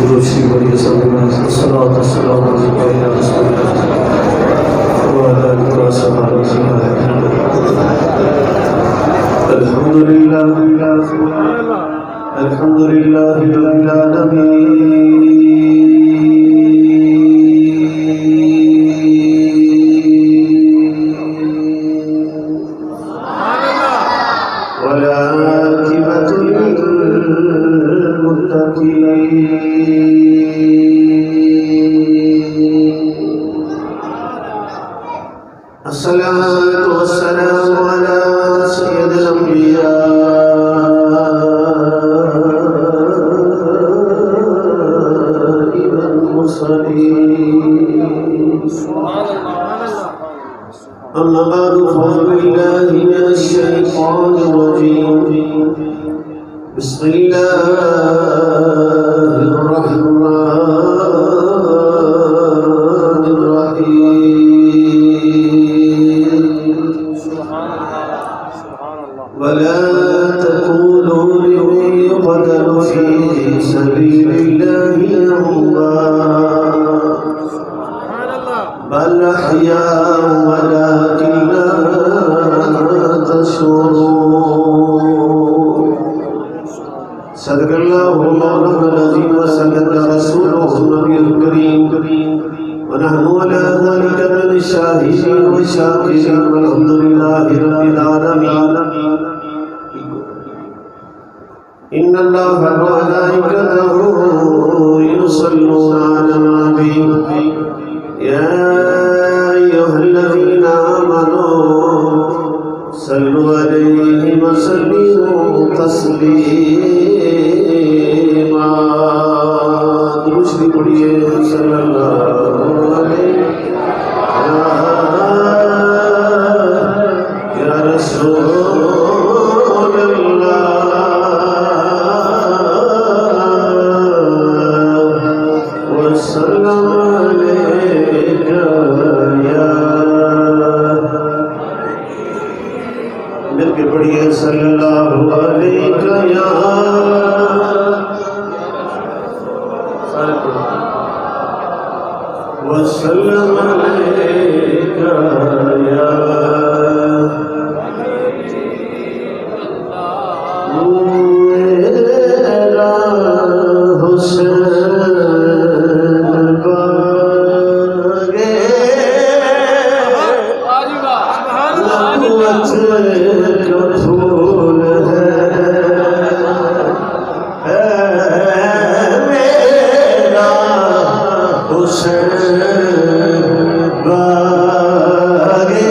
روشنی بڑی الصلاۃ والسلام علیہ رسول اللہ وعلى آلہ وصحبہ الحمد للہ رب العالمین والعاقبۃ للمتقین الصلاة والسلام على سيد الأنبياء والمرسلين أما بعد فأعوذ بالله من الشيطان الرجيم بسم الله الرحمن الرحيم ولا تقولوا لمن يقتل في سبيل الله أموات بل أحياء ولكن لا تشعرون صدق الله مولانا العظيم وصدق رسوله النبي الكريم ونحن على ذلك من الشاهدين والشاكرين والحمد لله رب العالمين إن الله وملائكته يصلون على النبي يا أيها الذين آمنوا صلوا عليه وسلموا تسليما درود پڑھیے صلی اللہ علیہ یا رسول اللہ وسلم علیک یا مل کے پڑھیے صلی اللہ علیہ یا وسلم علیک یا میرا حسین باغے نبوت کا پھول ہے میرا حسین باغے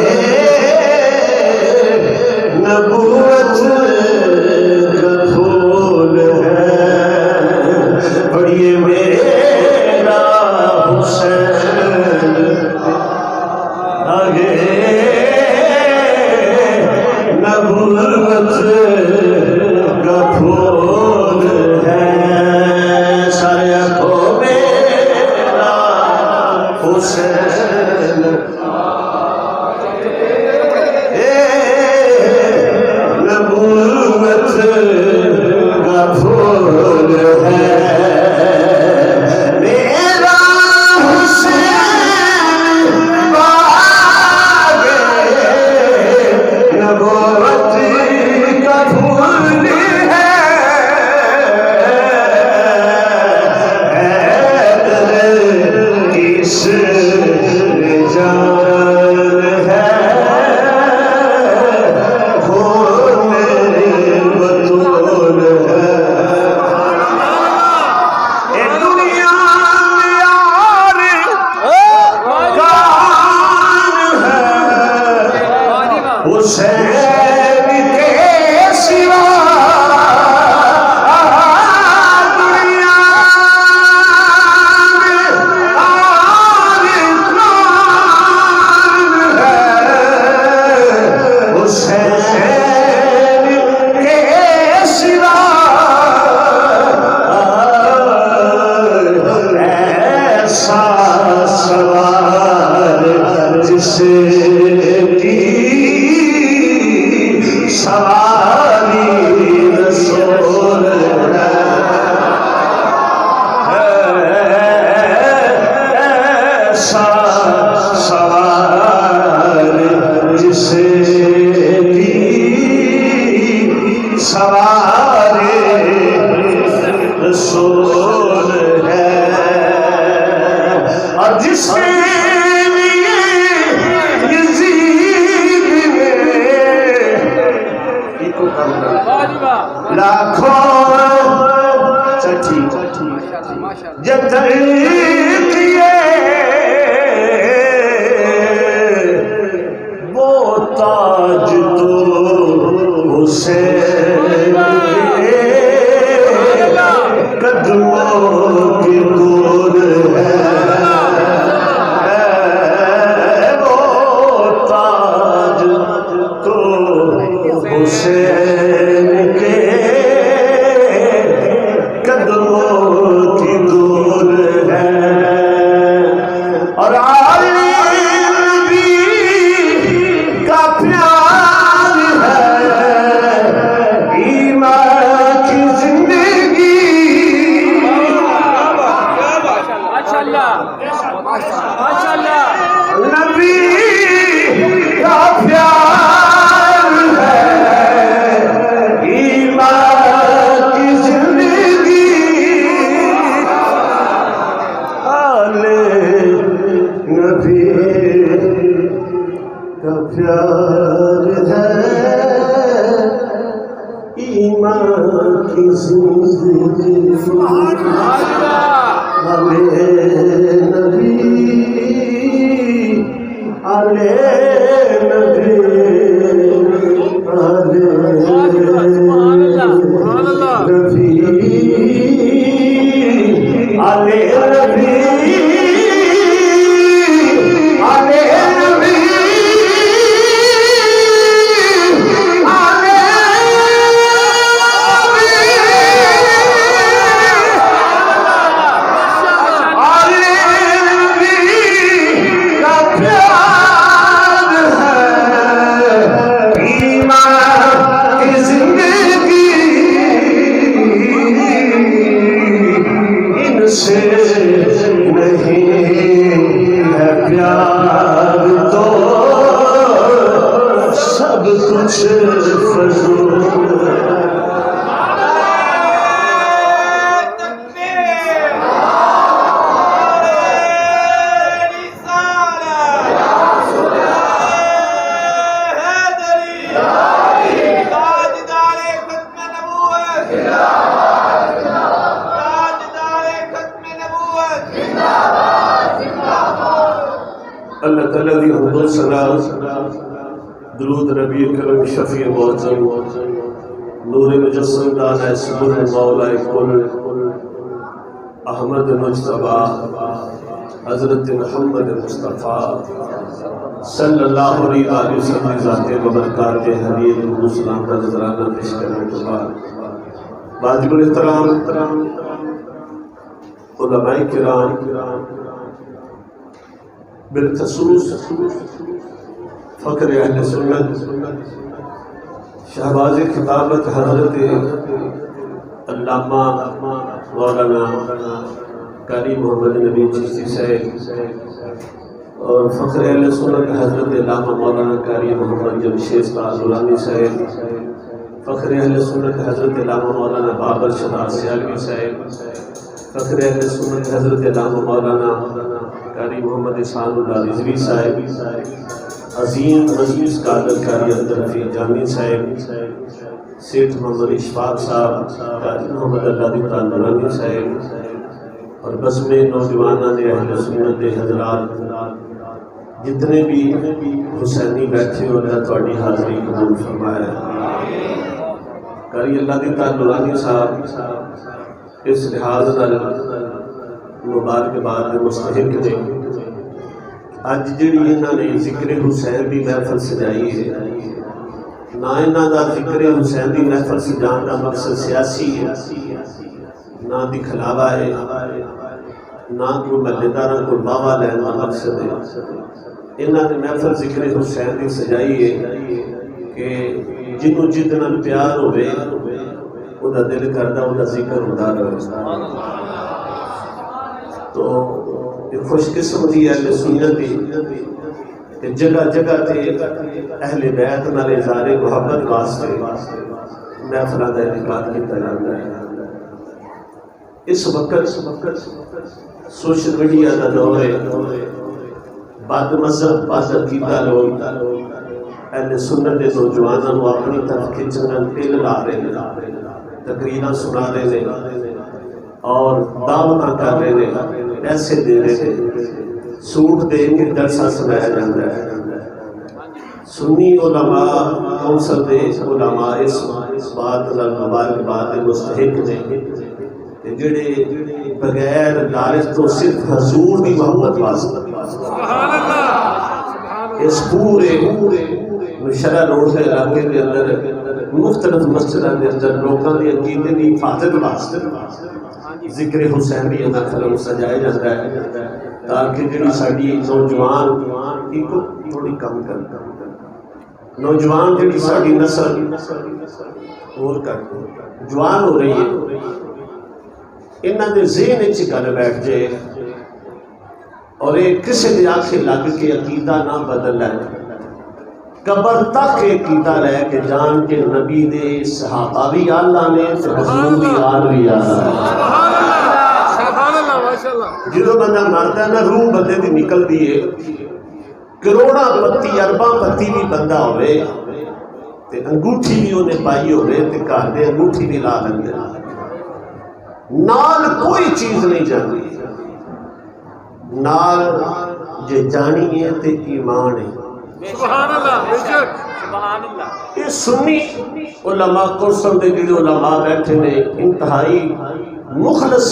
دور ہے اور جس کے لیے یزید نے لاکھوں چٹھی جتن کیے وہ تاج تو حسین کے قدموں کی دور ہے وہ تاج تو حسین کے قدموں کی دور ہے اور علی نبی کا پیار ہے ایمان کی زندگی نبی کا پیار ہے ایمان کی زندگی نبی کا پیار ہے ایمان کی زندگی نبی اللہ تعالیٰ دی حمد و ثنا درود نبی کرم شفیع معظم نور مجسم دانا اسمر مولا کل احمد مجتبی حضرت محمد مصطفیٰ صلی اللہ علیہ وسلم ذات مبارکات حدیث مسلم کا نظرانہ پیش کرنے کے بعد واجب الاحترام علماء کرام بالخصوص فخر اہل سنت شہباز خطابت حضرت علامہ مولانا قاری محمد نبی چشتی صاحب اور فخر اہل سنت حضرت علامہ مولانا قاری محمد جمشید درانی صاحب فخر اہل سنت حضرت علامہ مولانا بابر شہزاد سیالوی صاحب فخر اہل سنت حضرت علامہ مولانا قاری محمد احسان اللہ رضوی صاحب عظیم مجلس قادر قاری عبدالرفیع جامی صاحب سیٹھ محمد اشفاق صاحب قاری محمد اللہ نورانی صاحب اور بس میں نوجوانان اہل سنت حضرات جتنے بھی حسینی بیٹھے ہو اللہ تھوڑی حاضری قبول فرمایا قاری اللہ نورانی صاحب اس لحاظ مبارک بعد مستحق نے اج جڑی انہاں نے ذکر حسین دی محفل سجائی ہے نہ انہاں دا ذکر حسین دی محفل سجان کا مقصد سیاسی ہے نہ دکھلاوا ہے نہ کوئی محلےداراں کو باوا لین کا مقصد ہے انہاں نے محفل ذکر حسین دی سجائی ہے کہ جنوں جتنا پیار ہوئے او دا دل کردا او دا ذکر ہوندا رہے تو خوش قسمتی اہل سنت کہ جگہ جگہ تے اہل بیت نال اظہار محبت واسطے محفلاں دا انعقاد کیتا جاندا ہے اس وقت سوشل میڈیا کا دور ہے، بد مذہب بد عقیدہ لوگ اہل سنت کے نوجوانوں کو اپنی طرف کھچن دل لا رہے ہیں، تقریراں سنا رہے ہیں اور دعوتاں کر رہے ہیں، پیسے دے رہے ہیں، سوٹ دے کے جلسہ سنایا جاتا ہے۔ سنی علماء کونسل دے علماء اس بات کا مبارکباد مستحق نے جڑے بغیر لالچ تو صرف حضور کی محبت واسطے اس پورے مشرع روڈ کے علاقے کے اندر مختلف مسجدوں کے اندر لوگوں کے عقیدے کی حفاظت واسطے ذکر حسین بھی اللہ تعالیٰ سجایا جاتا ہے تاکہ جڑی ساری نوجوان تھوڑی کم کر نوجوان جڑی ساری نسل اور جوان ہو رہی ہے، انہاں دے ذہن وچ گل بیٹھ جائے اور یہ کسی دے آنکھیں لگ کے عقیدہ نہ بدل لے، قبر تک عقیدہ لے کے جان کے نبی دے صحابہ بھی اللہ نے حضور دی آل بھی اللہ جدو بندہ مرتا ہے نا روح بندے دی نکلتی ہے، کروڑا پتی ارباں پتی بھی بندہ ہوئے تے انگوٹھی بھی انہیں پائی ہوئے تے گھر دے انگوٹھی بھی لا لیں نال کوئی چیز نہیں جانی، نال جے جانی ہے تے ایمان ہے۔ سبحان اللہ، بے شک سبحان اللہ۔ یہ سنی علماء کرسل دے جڑے علماء بیٹھے نے انتہائی مخلص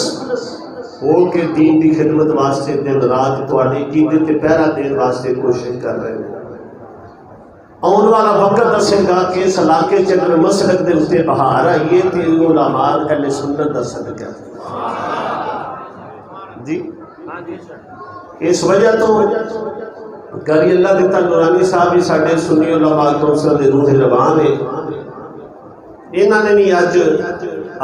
ہو کے دین دی خدمت واسطے دن رات تواڈی عقیدے تے پہرا دین واسطے کوشش کر رہے ہیں۔ آن والا وقت دسے گا کہ اس علاقے چ اگر مسلک دے اتنے بہار آئیے تو علماء اہل سنت دا صدقہ جی اس وجہ تو کری اللہ دیتا نورانی صاحب بھی ساڈے سنی علماء کونسل دے روح زبان ہے، انہوں نے بھی اج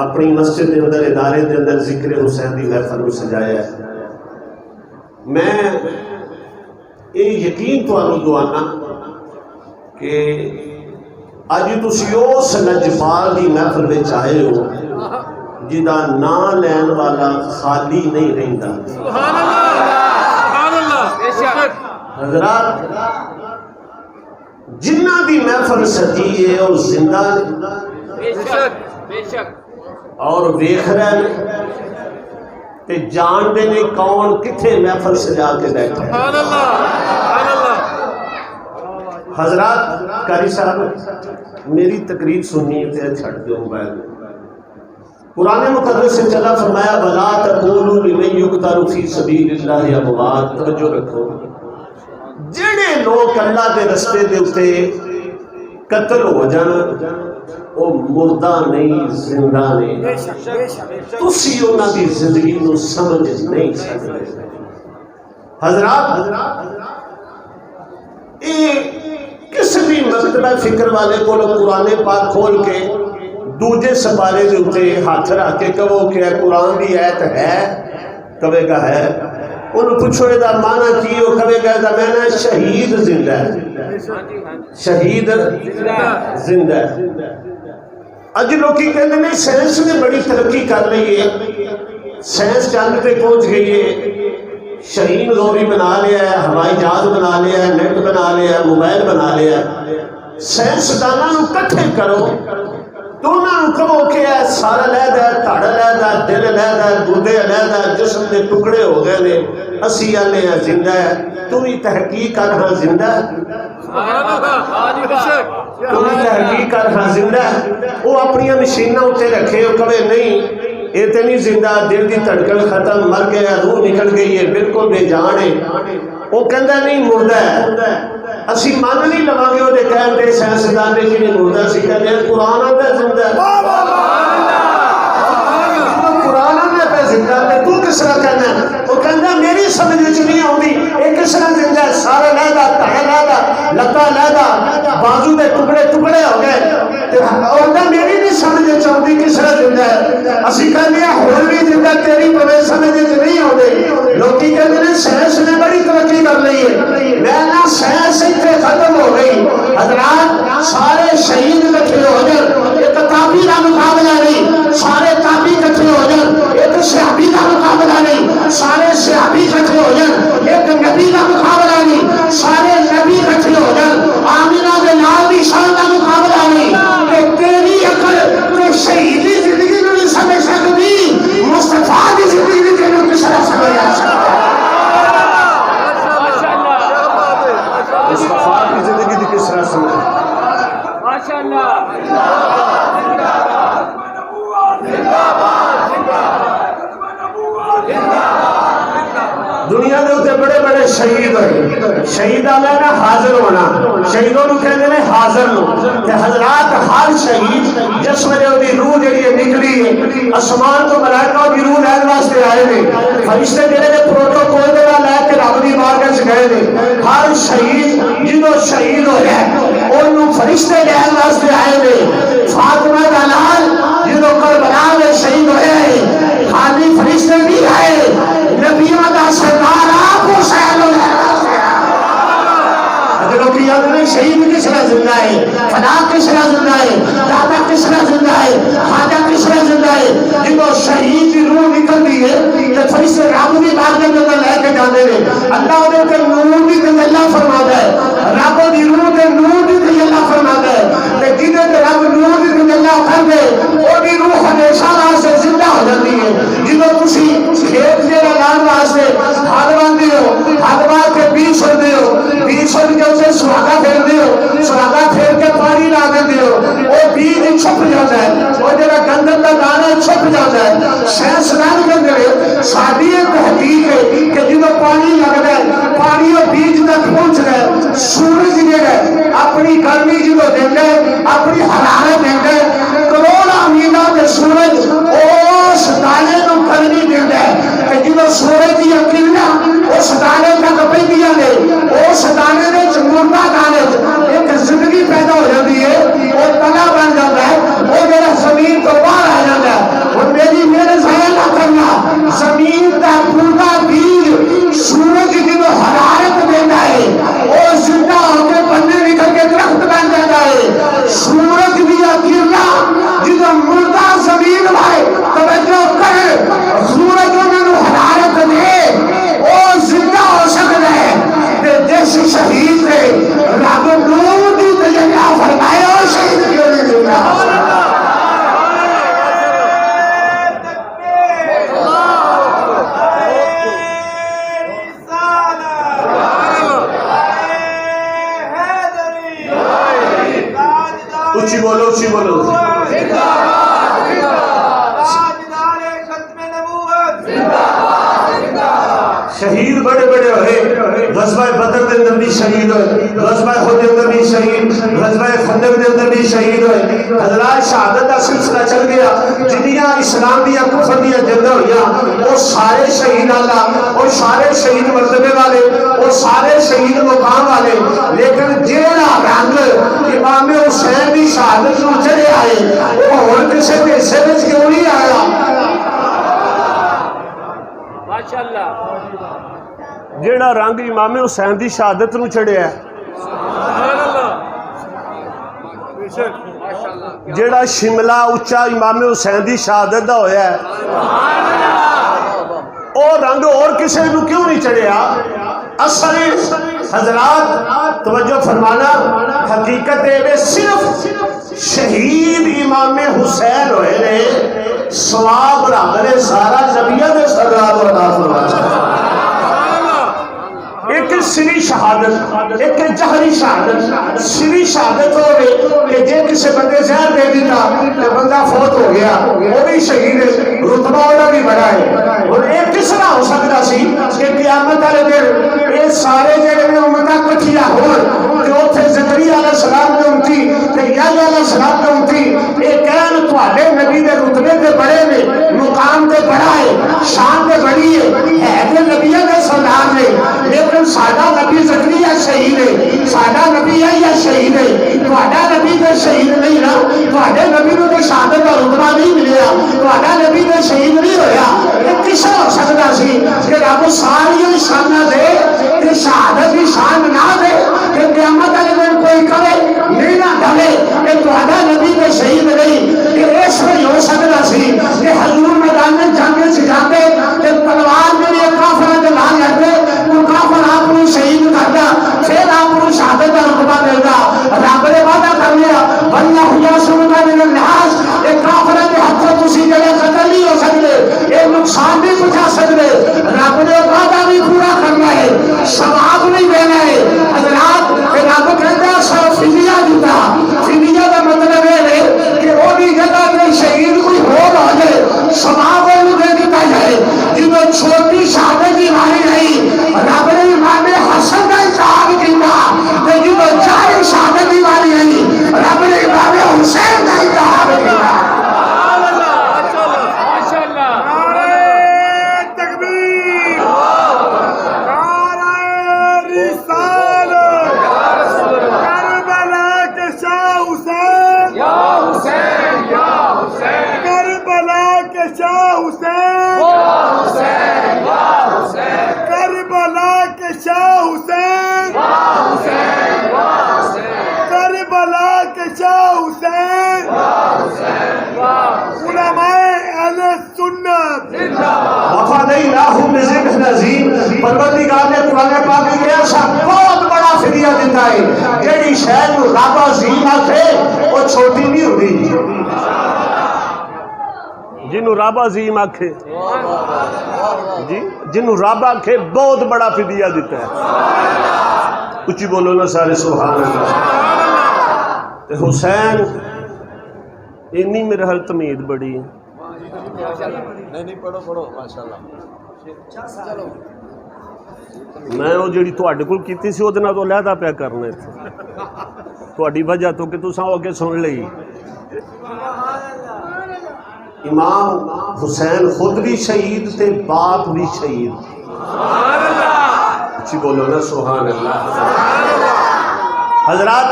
اپنی مسجد کے اندر ادارے کے اندر ذکر حسین کی محفل کو سجایا ہے۔ میں یہ یقین تمہیں دعانا کہ اج تسی اس نجبال کی محفل میں آئے ہو جہاں نام لین والا خالی نہیں رہتا۔ سبحان اللہ، سبحان اللہ، بے شک حضرات جنہ دی محفل سجی ہے اور زندہ بے شک بے شک اور ویکھ رہے تے جانتے نے کون کتنے محفل سجا کے بیٹھے۔ سبحان اللہ، سبحان اللہ۔ حضرات قاری صاحب میری تقریر سننی ہے چھڑ دو موبائل۔ قرآن مقدس سے چلا فرمایا وَلَا تَقُولُوا لِمَن يُقْتَلُ فِي سَبِيلِ اللَّهِ أَمْوَاتٌ، توجہ رکھو جڑے لوگ اللہ کے رستے دے اتے قتل ہو جان وہ مردہ نہیں زندہ نہیں، تسی انہاں دی زندگی نو سمجھ نہیں سکتے۔ حضرات کسی بھی مکتبہ فکر والے کو قرآن پاک کھول کے دوجے سپارے دے اتے ہاتھ رکھ کے کہو کہ قرآن دی آیت ہے، کہے گا ہے، انہوں پوچھو یہ معنی کی ہو، کہے گا میں نے شہید زندہ ہے، شہید زندہ ہے۔ اج لوگی کہتے ہیں سائنس نے بڑی ترقی کر رہی ہے، سائنس چاند پہ پہنچ گئی ہے، شہین گوری بنا لیا ہے، ہوائی جہاز بنا لیا ہے، نیٹ بنا لیا ہے، موبائل بنا لیا ہے۔ سائنسدانوں کٹھے کرو تو انہوں کہو کہ سارا لہدا ہے، تھاڑا لہدا ہے، دل لہدا ہے، گردے لہدا ہے، جسم کے ٹکڑے ہو گئے نے، اسی آنے ہیں زندہ ہے، تم ہی تحقیق کر رہا زندہ ہے، تم ہی تحقیق کر رہا زندہ ہے۔ وہ اپنی مشینہ اتے رکھے ہو کبھی نہیں یہ تو نہیں زندہ، دل کی دھڑکن ختم، مر گیا، روح نکل گئی ہے، بالکل بے جان ہے، وہ کہندا نہیں مردہ ہے۔ اسی مان نہیں لواں گے وہ کہن دے سائنسدان نے کہ نہیں مردہ سی، کہتے ہیں قرآن آتا زندہ ہے، قرآن آتا پہ زندہ ہے، تو کس طرح کہنا ہے؟ وہ کہندا میری سمجھ وچ نہیں آندی یہ کس طرح زندہ ہے، سارا لہدا، تہا لہدا، لتا لہدا، بازو دے ٹکڑے ٹکڑے ہو گئے، اور میری نہیں سمجھ وچ آندی کس طرح زندہ ہے۔ اسی کہنے ہیں ہن بھی زندہ، تیری پوے سمجھ وچ نہیں آندی۔ لوکی کہتے ہیں سائنس نے بڑی ترقی کر لی ہے، میں نہ سائنس اتنے ختم ہو گئی۔ حضرات سارے شہید کٹھے ہو جائیں، ایک تابی کا مقابلہ نہیں، سارے تابی کٹھے ہو جائیں، ایک دنیا دے اتنے بڑے بڑے شہید ہوئے. شہید آگا نا حاضر ہونا. شہیدوں کو کہتے ہیں حاضر لو. کہ حضرات ہر شہید جس وجہ دی روح جڑی نکلی ہے آسمان تو ملائکہ دی روح لین واسطے آئے نے. فرشتے جڑے نے پروٹوکول دے نال لے کے رب دی بارگاہ وچ گئے نے. ہر شہید جدوں شہید ہویا اونوں فرشتے لین واسطے آئے نے. فاطمہ دا لال جدوں کربلا میں شہید ہویا ہے خالی فرشتے نہیں آئے نبیوں دا سردار آپ حسین اگر کہ یاد نہیں شہید کس طرح زندہ ہے فدا کس طرح زندہ ہے دادا کس طرح زندہ ہے خواجہ کس طرح زندہ ہے. جب شہید کی روح نکلتی ہے تو فرشتے رب کی بارگاہ میں لے کے جاتے ہیں. اللہ نے تے نور بھی تجلی فرماتا ہے. رب کی روح تے نور بھی تجلی فرماتا ہے. تے جنہیں تے رب نور بھی تجلی کر دے وہ بھی روح ہمیشہ واسطے زندہ ہو جاتی ہے. جب تسی کھیت جڑا لان واسطے ہل باندھے ہو ہل باندھ کے بیج چھڑتے ہو بیج چھڑ کے اسے سراغا پھیر دے ہو سراغا پھیر کے پانی لا دے ہو وہ بیج چھپ جاتا ہے. وہ جڑا گندم کا دانا چھپ جاتا ہے. سائنسدان کہتے ہیں ساری ایک تحقیق ہے کہ جب پانی لگتا ہے پانی وہ بیج تک پہنچتا ہے. سورج جڑا ہے اپنی گرمی جب دیتا ہے اپنی حرارت دیتا ہے کروڑاں میلاں تے سورج اس دانے نو گرمی دیتا ہے کہ جب سورج کی کرناں اس دانے تک پہنچدیاں نے اس دانے وچ مردہ دانے ایک زندگی پیدا ہو جاتی ہے. وہ تنا بن جاتا ہے وہ میرا زمین تو باہر آ جاتا ہے. اور میرے ضائع نہ کرنا زمین کا مردہ بیج سورج جب حرارت دیتا ہے وہ زندہ ہو کے بندے نکل کے درخت بن جاتا ہے. سورج دیا گرنا جب مردہ زمین بھائی توجہ کرے سورج انہوں حرارت دے وہ زندہ ہو سکتا ہے. جس شہید نے رب نور دی تجلی فرمایا اور شہید کیوں نہیں زندہ اچھی بولو اچھی بولو. شہید بڑے بڑے ہوئے. غزوہ بدر دے اندر بھی شہید ہوئے غزوہ احد دے اندر بھی شہید غزوہ خندق دے اندر بھی شہید ہوئے. حضرات شہادت کا سلسلہ چل گیا. جنیاں اسلام دیا کفر دیا جنگاں ہوئیاں وہ سارے شہید اللہ وہ سارے شہید مرتبے والے وہ سارے شہید مقام والے. لیکن جیڑا رنگ امام حسین دی شہادت نو چڑھے آئے وہ ہور کسے دے حصے وچ کیوں نہیں آیا؟ ماشاءاللہ جیڑا رنگ امام حسین دی شہادت نو چڑھیا ہے جیڑا شملہ اچھا امام حسین دی شہادت دا ہویا ہے او رنگ اور کسے نو کیوں نہیں چڑھیا؟ اصل حضرات توجہ فرمانا حقیقت ہے صرف شہید امام حسین ہوئے نے ثواب رب نے سارا نبیوں دے سردار کو عطا فرمایا. ایک سری شہادت ایک جہری شہادت. سری شہادت ہوئے کہ جے کسی بندے زہر دے دیتا کہ بندہ فوت ہو گیا وہ بھی شہید ہے رتبہ ہونا بھی بڑا ہے. اور ایک کس طرح ہو سکتا سی کہ قیامت والے دن یہ سارے جڑے نے امتاں کٹھیا ہون کہ اوتھے زکریا علیہ السلام نے امتی تے یحییٰ علیہ السلام نے امتی یہ کہن تواڈے نبی دے رتبے تے بڑے نے مقام تے بڑا ہے شان تے بڑی ہے تے نبیوں دے سردار نے. لیکن ساڈا نبی زکریا شہید ہے ساڈا نبی یحییٰ شہید ہے تواڈا نبی تے شہید نہیں نا. تواڈے نبی نو تے شہادت دا رتبہ نہیں ملیا تواڈا نبی تے شہید نہیں ہویا. یہ کس ہو سکتا سی کہ رب ساری شاناں دے کہ شہادت کی شان نہ دے کہ قیامت والے دن کوئی کرے نہیں نہ ڈھلے کہ تہاڈا نبی تے شہید نہیں. کہ اس میں ہو سکتا سی کہ حضور میدان جنگ وچ جاندے تے تلوار میری کافراں دے نال لگدے وہ کافر آپ کو شہید کردا پھر آپ کو شہادت دا رتبہ ملدا. رب نے وعدہ کر لیا واللہ یعصمک من الناس. یہ کافراں دے ہتھوں تسی جڑے قتل نہیں ہو سکدے یہ نقصان نہیں پہنچا سکتے. رب نے وعدہ بھی پورا کرنا ہے ثواب نہیں دینا ہے. حضرات رب کہتا سو فدیہ دیتا. فدیہ کا مطلب ہے کہ وہ بھی جگہ پہ شہید کوئی ہو جائے ثواب دے دیتا جائے. جب چھوٹی شہادت کی ماری نہیں وَفَدَيْنَاهُ بِذِبْحٍ عَظِيمٍ۔ پروردگار نے قرآن پاک میں ایسا بہت بڑا فدیہ دیتا ہے جیڑی شے نوں رب عظیم آکھے وہ چھوٹی نہیں ہوندی، جنوں رب عظیم آکھے جی جنوں رب آکھے بہت بڑا فدیہ دیتا ہے۔ اچھی بولو نا سارے سبحان اللہ۔ تے حسین اینی میرے حال تمید بڑی نہیں پڑھو پڑھو ماشاءاللہ۔ میں وہ جڑی تواڈے کول کیتی سی اودے نال تو علیحدہ پیا کرنے تھے تواڈی وجہ تو کہ تساں او کے سن لئی۔ امام حسین خود بھی شہید تے باپ بھی شہید۔ اچھی بولو نا سبحان اللہ۔ حضرات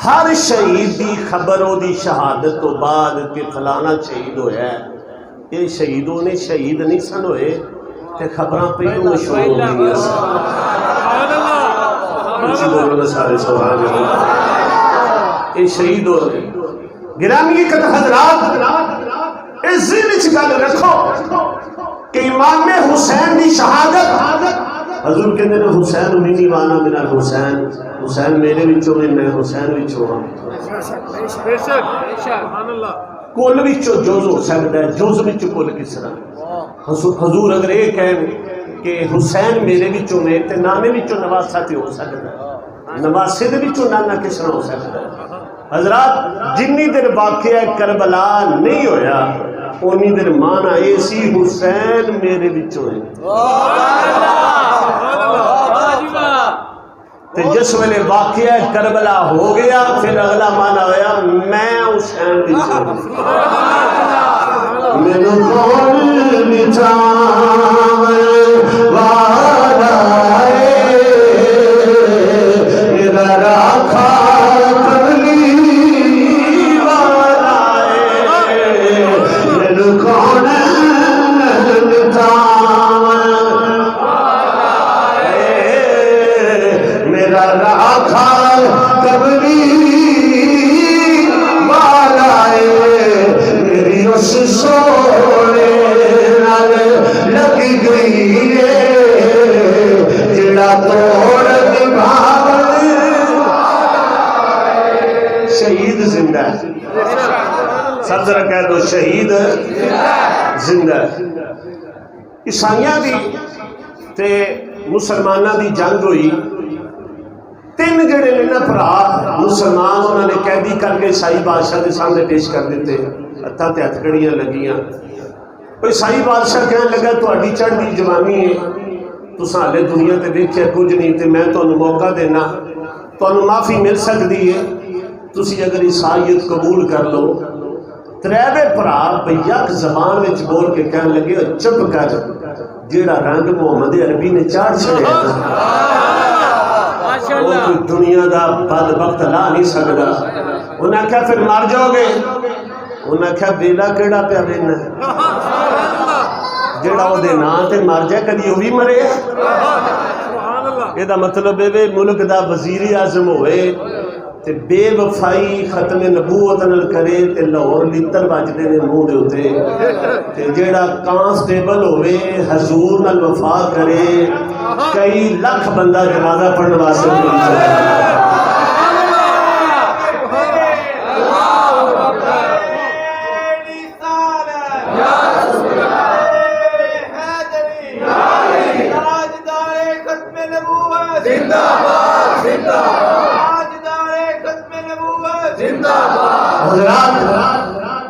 ہر شہید دی خبر او دی شہادت تو بعد کہ فلانا شہید ہویا ہے، یہ شہیدوں نے شہید نہیں سن ہوئے تے خبراں پہلوں مشہور ہو گئی ہیں۔ اچھی بولو نا سارے سبحان اللہ۔ یہ شہید ہو گئے۔ گرامی قدر حضرات اس ذہن وچ گل رکھو کہ امام حسین دی شہادت حضور کہندے نے حسین منی وانا من الحسین، حسین میرے وچوں میں حسین وچوں ہاں۔ بے شک سبحان اللہ۔ کل وچوں جز ہو سکتا ہے، جز وچوں کل کس طرح؟ حضور اگر یہ کہیں کہ حسین میرے وچوں میں تے نانے وچوں نواسا تے ہو سکتا ہے، نواسے دے وچوں نانا کس طرح ہو سکتا ہے؟ حضرات جنی دیر واقعہ کربلا نہیں ہویا اونی دیر مانا ایسی حسین میرے وچوں ہے۔ تے جس ویلے واقعہ کربلا ہو گیا پھر اگلا مانا ہویا میں حسین وچوں مینو کون بچاوے والا ہے میرا راکھا شہید زندہ ہے۔ سب ذرا کہہ دو شہید زندہ ہے۔ عیسائیاں دی تے مسلمانہ دی جنگ ہوئی، تین جڑے نے نا بھرا مسلمان انہوں نے قیدی کر کے عیسائی بادشاہ کے سامنے پیش کر دیتے، ہتھاں تے ہتھ کڑیاں لگیاں۔ عیسائی بادشاہ کہنے لگا تہاڈی چڑھدی جوانی ہے، تساں ہلے دنیا تے ویکھیا کچھ نہیں تے میں تانوں موقع دینا، تانوں معافی مل سکتی ہے، تسی اگر عیسائیت قبول کر لو۔ تریوے بھرا یک زبان وچ بول کے کہنے لگے چپ کر، جیڑا رنگ محمد عربی نے چاڑ چھڑیا وہ کوئی دنیا دا بدبخت لا نہیں سکتا۔ انہاں کہا پھر مر جاؤ گے، انہاں کہا بیلا کیڑا پیا وینا جیڑا او دے نام تے مر جائے کدی وہ بھی مرے۔ یہ دا مطلب ہے ملک دا وزیر اعظم ہوئے تے بے وفائی ختم نبوت نال کرے تے لاہور لتر بجدے نے منہ دے اوتے، تے جیڑا کانسٹیبل ہوئے حضور نال وفا کرے کئی لاکھ بندہ جنازہ پڑھنے واسطے حضرات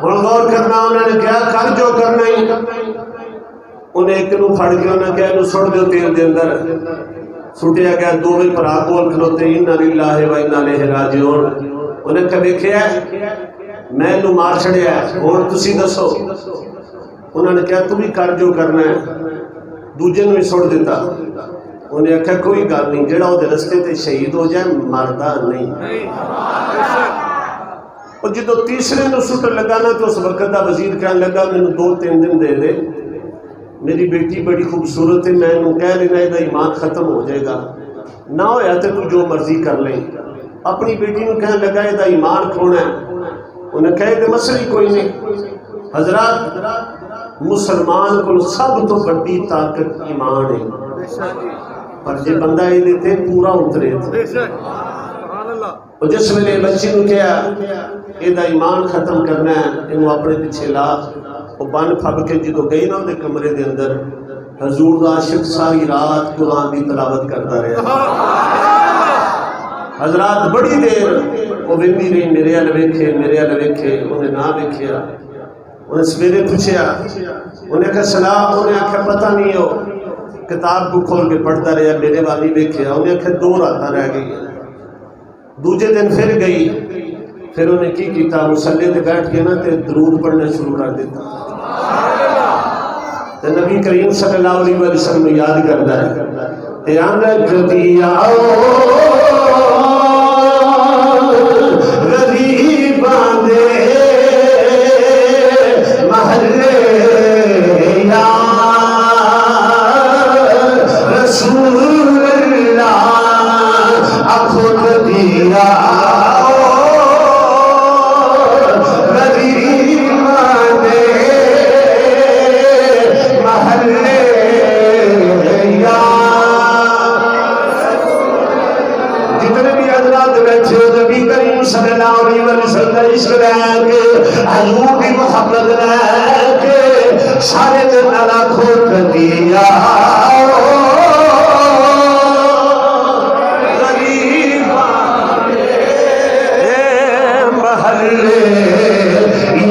ہن غور کرنا، انہوں نے کیا کر جو کرنا ہی، انہیں ایک نو پھڑ کے انہیں کہا انہوں سڑ دیو تیل دے اندر، سٹیا گیا دو بھی پرا کول کھلوتے اِنَّا لِلَّهِ وَإِنَّا إِلَيْهِ رَاجِعُونَ۔ انہیں کہا دیکھیا ہے میں انہوں مار چھڑیا ہے اور تسی دسو، انہوں نے کہا تم ہی کر جو کرنا ہے، دوجے نو ہی سڑ دیتا۔ انہیں کہا کوئی گل نہیں، جڑا وہ رستے تے شہید ہو جائے مردہ نہیں۔ اور جدو تیسرے نو سٹ لگا نا تو اس وقت دا وزیر کہنے لگا میں نے 2-3 دن دے دے، میری بیٹی بڑی خوبصورت ہے، میں نے کہہ لینا ہے ایمان ختم ہو جائے گا، نہ ہویا تو جو مرضی کر لیں۔ اپنی بیٹی نے کہنے لگا یہ ایمان کھونا ہے، انہیں کہے کہ مسئلہ کوئی نہیں۔ حضرات مسلمان کو سب تو بڑی طاقت ایمان ہے، پر جی بندہ یہ پورا اترے تو جس ویلے بچی نو کیا یہ ایمان ختم کرنا ہے، انہوں اپنے پیچھے لا وہ بن پھب کے جدو گئی نا انہیں کمرے دے اندر حضور دا عاشق ساری رات قرآن دی تلاوت کرتا رہا۔ حضرات بڑی دیر وہ وندی رہی، میرے ال ویکھے میرے ال ویکھے، انہیں نہ ویکھیا، انہیں سویرے پوچھیا، انہیں کہا سلام، انہیں آکھا پتہ نہیں ہو، کتاب کو کھول کے پڑھتا رہا، میرے والی ویکھیا، انہیں آکھا 2 راتاں رہ گئی۔ دوجے دن پھر گئی، پھر انہیں کی کیتا مصلی تے بیٹھ کے نا تے درود پڑھنا شروع کر دیتا، تے نبی کریم صلی اللہ علیہ وسلم یاد کرتا ہے تے آنک دیا غریباں دے محلے یا رسول اللہ آنکھ دیا صلی اللہ علیہ وسلم عشق رہ کے حضور کی محبت رہ کے سارے دن نالا کھول کر دیا غریباں دے محلے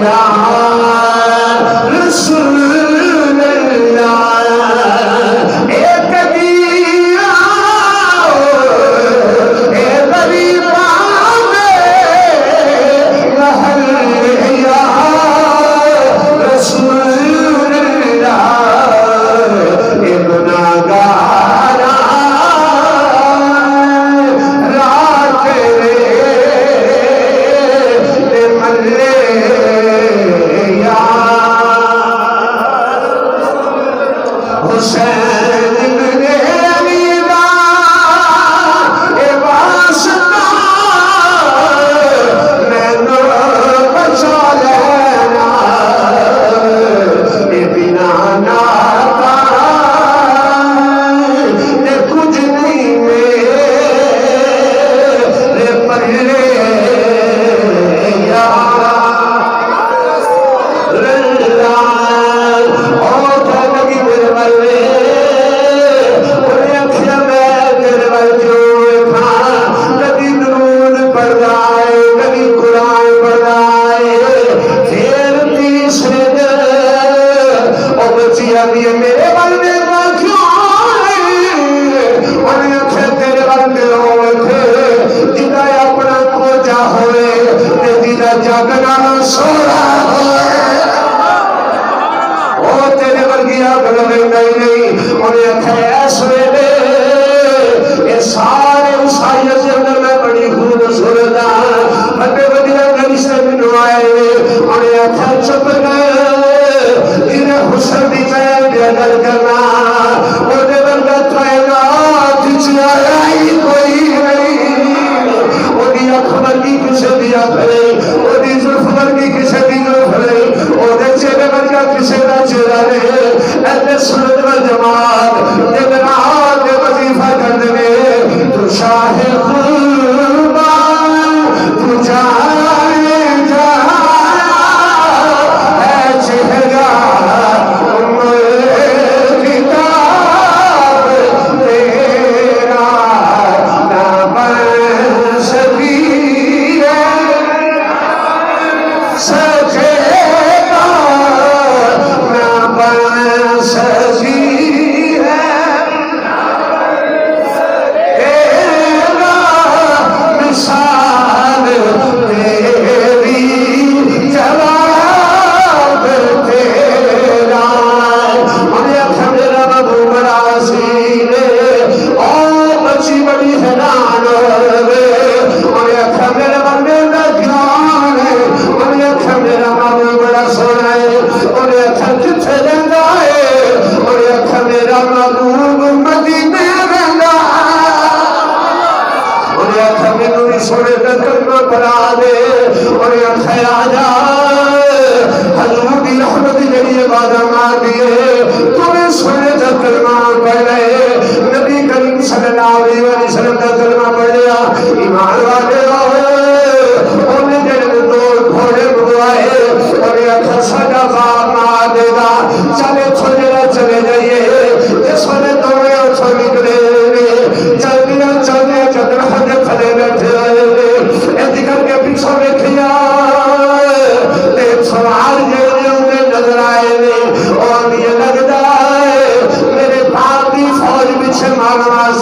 یا رسول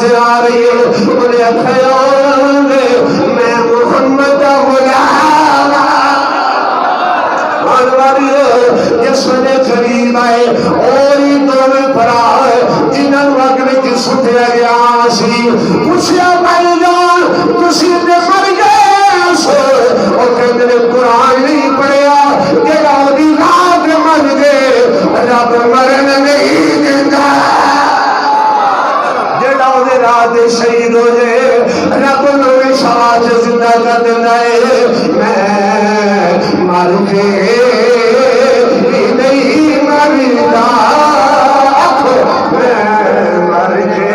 سے آ رہی ہے. انہیں خیال میں محمد کا غلام جس نے قریب آئے اور ہی دونوں بھرا جنہاں نوں اگ وچ سٹیا گیا سی. پوچھیا بھائی جان تسی تے مر گئے سو؟ او کہندے نے قرآن نہیں پڑھیا جڑا اودی رات مر گئے رب مرن نہیں دیندا. جڑا اودے رات شہید ہو جائے رب نوں شاد زندہ کر دیندا ہے. میں مر کے نہیں مردا میں مر کے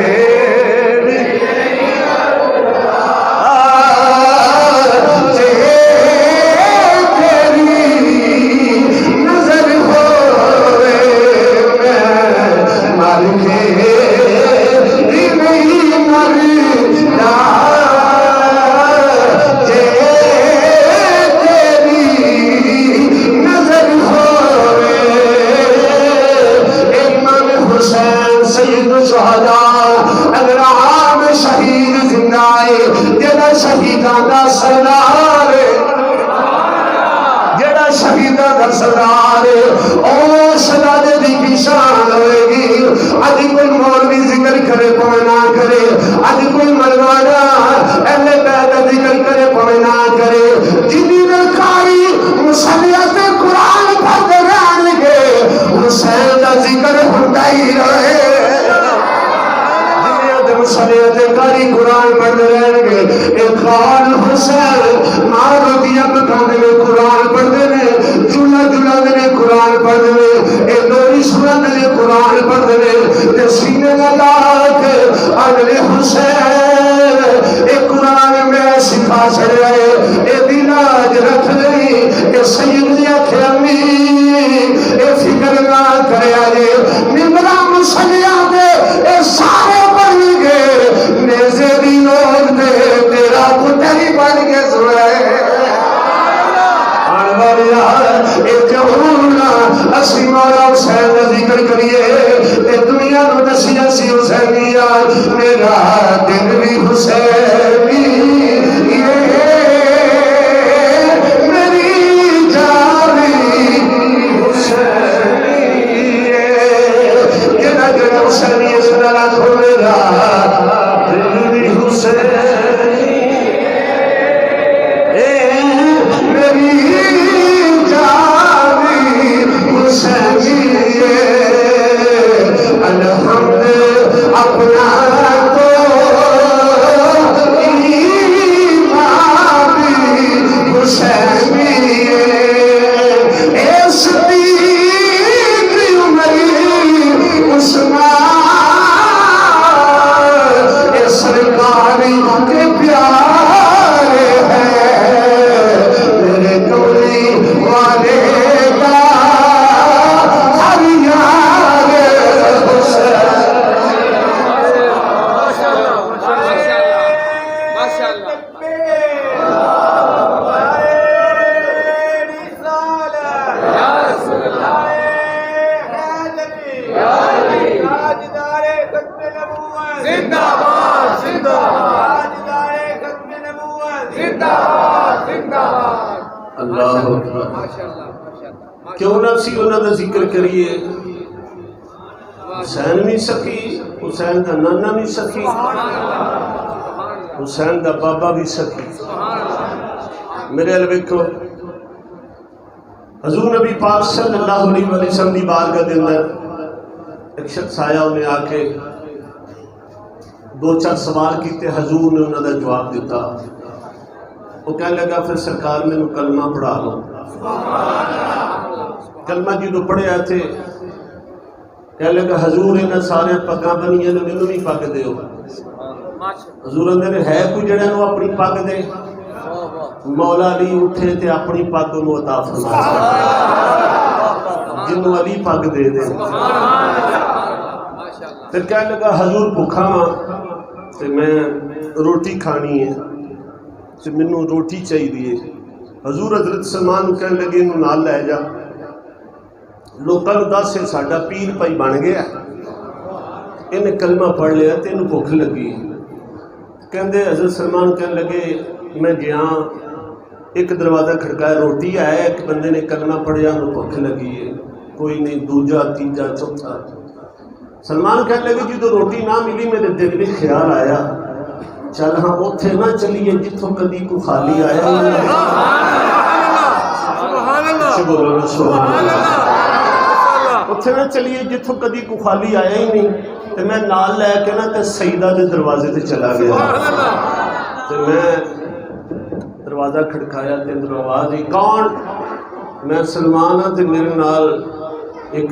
کیوں نہ سی انہوں کا ذکر کریے. حسین بھی سخی, حسین کا نانا بھی سخی, حسین کا بابا بھی سخی. میرے ال ویکھو حضور نبی پاک صلی اللہ علیہ وسلم دی بارگاہ دے اندر ایک شخص آیا, انہیں آ کے دو چار سوال کیتے. حضور نے انہوں کا جواب دیتا. وہ کہنے لگا پھر سرکار میں کلمہ پڑھا لو. کلمہ جدو پڑھیا تھے کہنے لگا حضور انہیں سارے پگاں بنیاں نے مینوں نہیں پگ دیو. حضور اندر ہے کوئی جڑا نو اپنی پگ دے؟ مولا علی اٹھے تے اپنی پگ نو عطا فرما جنوں علی پگ دے دے. پھر کہنے لگا حضور بھوکا ہاں تے میں روٹی کھانی ہے تے مینوں روٹی چاہیے. حضور حضرت سلمان کہنے لگے انہوں نال لے جا, لوکاں نوں دس ساڈا پیر پائی بن گیا. انہیں کلمہ پڑھ لیا تو انہوں بھوک لگی. کہندے حضرت سلمان کہنے لگے میں گیا ایک دروازہ کھڑکایا روٹی آیا ایک بندے نے کلمہ پڑھیا انہوں بھوک لگی ہے کوئی نہیں دوجا تیجا چوتھا. سلمان کہنے لگے جی تو روٹی نہ ملی میرے دل میں خیال آیا چل ہاں اتنے نہ چلیے جتوں کدی کو خالی آیا اتنے نہ چلیے جتوں کدی کو خالی آیا ہی نہیں تو میں نال لے کے نا تے سیدہ دے دروازے تے چلا گیا تو میں دروازہ کھڑکایا تے اندر آواز ہی کون میں سلمان ہاں تے میرے نال ایک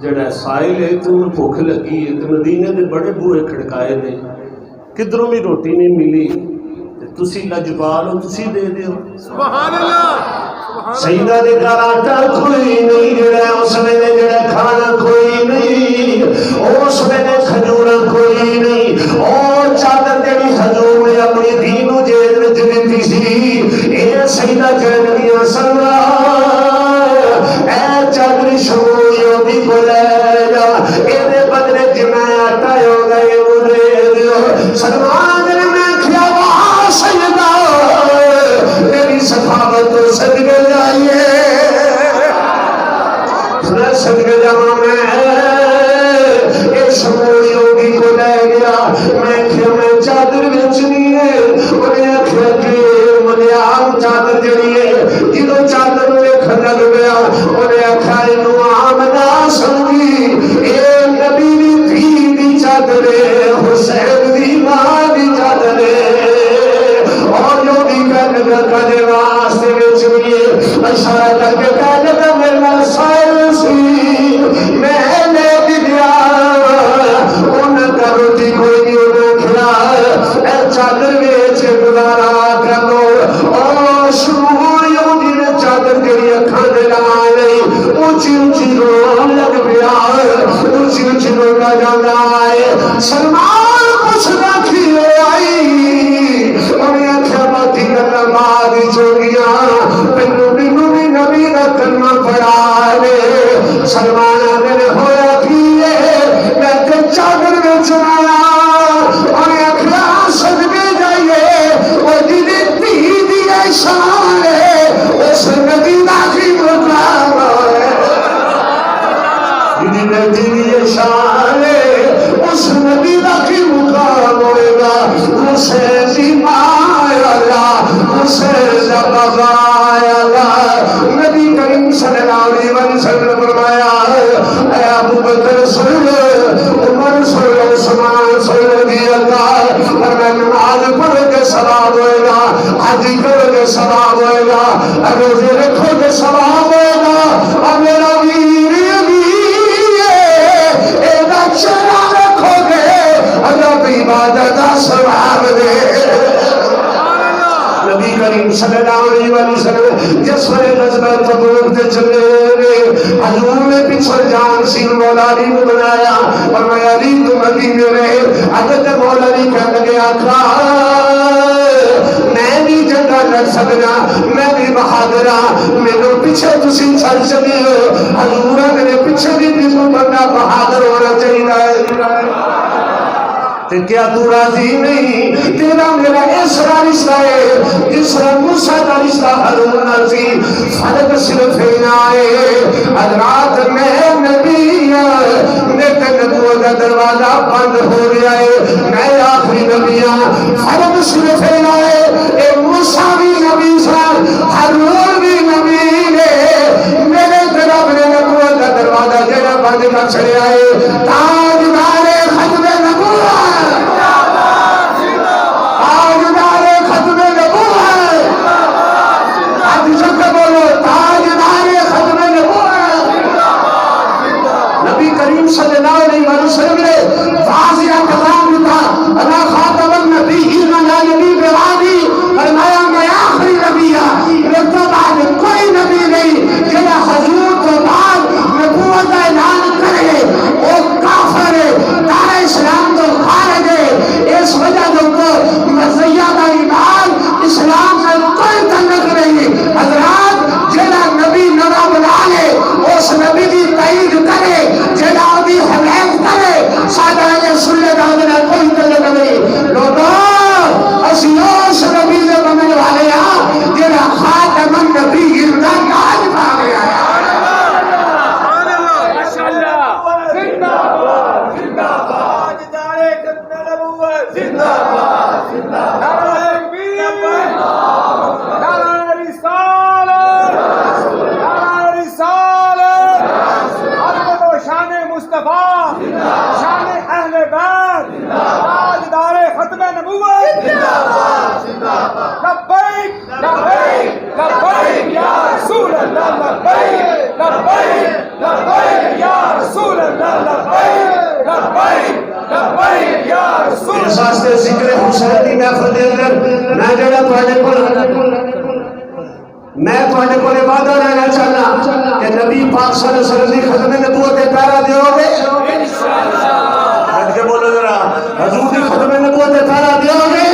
جڑا سائل ہے تو انہوں بھوک لگی ہے تو مدینے دے بڑے بوئے کھڑکائے نے کدھروں بھی روٹی نہیں ملی تسی لجپال ہو تسی دے دیو. سبحان اللہ. سیدہ دے گھر آٹا کوئی نہیں جڑا اس ویلے جڑا کھانا کوئی نہیں اس ویلے کھجورا کوئی نہیں اور چادر جڑی حضور نے اپنی دھی نوں جیل وچ دتی سی اے سیدہ کہن لگیاں سنگا اے چادر شویوں دی کو لے جا اے بدلے چ میں آٹا ہو گئے دے دیو. سلمان نے میں کیا وہاں سیدہ تیری سخاوت تو صدقے جائیے میں صدقے جاؤں میں اس موڑیوں کی کو لے گیا میں کیا میں چادر بیچنی ہے انہیں آخیا کہ مجھے عام چادر جڑی ہے جدو چادر میں کھنگ گیا انہیں آخیا انہوں عام نہ سمجھی اے نبی دی دی چادر حسین دی ماں دی چادر اور جو بھی کہنے کدے واسطے وچ بھی اشارہ کر کے کہنے لگا میرا سائل سی میں لے دیا انہاں کا روٹی کوئی نہیں انہاں کھلا اے چادر وچ گزارا کر لو اور شروع یہودی نے چادر جڑی اکھاں دے لا لئی اونچی اونچی رون لگ پیا اونچی اونچی رونا جاندا ہے. سلمان کچھ نہ کھیے آئی انہیں آخیا باقی گلا بعد چوڑیاں پہلو مینوں بھی نبی دا کلمہ پڑھا لے. سلمان میرے ہویا کیے میں تے چادر وچ آیا انہیں آخیا صدقے جائیے وہ جدی دھی دی شان ہے اس نبی دا کی مقام ہے جدی نبی دی شان ہے اس نبی دا کی مقام ہوئے گا. حسین دی مایا اللہ حسین دا بابا اللہ نبی کریم صلی اللہ علیہ وسلم فرمایا اے ابو بکر سن عمر سن عثمان سن رضی اللہ اور میں نماز پڑھ کے ثواب ہوئے گا حج کر کے ثواب ہوئے گا روزے رکھو کے ثواب ہوئے گا اور میرا ویر چہرہ رکھو گے رب عبادت ثواب دے. نبی کریم صلی اللہ علیہ وسلم جس وقت غزوہ تبوک تے چلے حضور نے پیچھے جان سین مولا علی کو بنایا اور میں علی تو مدینے رہے حضرت مولا علی کہنے لگے آقا میں بھی جنگا لڑ سکنا میں بھی بہادر ہاں میرے پیچھے تسی چل چلے حضور میرے پیچھے بھی بندہ بہادر ہونا چاہیے تے کیا تو راضی نہیں تیرا میرا ایسا رشتہ ہے جس طرح موسیٰ کا رشتہ ہارون نال سی فرق صرف ہے حضرات میں نبی لیکن نبوت کا دروازہ بند ہو گیا ہے میں آخری نبی ہوں فرق صرف ہے اے موسیٰ بھی نبی سا ہارون بھی نبی نے میرے طرف نے نبوت کا دروازہ جڑا بند کر چھڑیا ہے تاجدار ختم نبوت صلی اللہ علیہ وسلم نے واضح کلام تھا انا خاتم النبیین لا نبی بعدی فرمایا میں آخری نبی ہوں میرے بعد کوئی نبی نہیں جنہیں حضور کے بعد نبوت کا اعلان کرے وہ لبیک لبیک یا رسول اللہ لبیک لبیک لبیک یا رسول اس واسطے ذکر حسین دی محفل دے اندر میں جڑا تواڈے کول وعدہ لینا چاہنا کہ نبی پاک صلی اللہ علیہ وسلم دی ختم نبوت تے پہرا دیو گے انشاءاللہ ڈٹ کے بولو ذرا حضور دی ختم نبوت تے پہرا دیو گے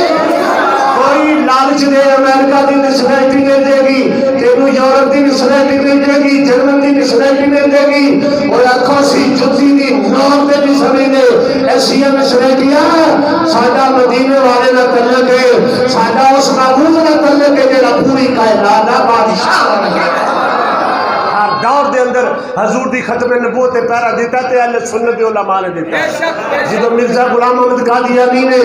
کوئی لالچ دے امریکہ دی نسلائٹی نہیں دے گی تینوں یورپ دی نسلائٹی نہیں دے گی جرمن دی نسلائٹی نہیں دے گی اور آنکھوں سی جتی دی نوم دے بھی سمجھ دے ایسی نسلائٹیاں سادہ مدینے والے نہ تعلق ہے سادہ اس معبود نہ تعلق ہے جڑا پوری کائنات دا بادشاہ بن دور دے اندر حضور دی ختم نبوت تے پہرا دیتا تے اہل سنت علماء نے دیتا جدو مرزا غلام محمد قادیانی نے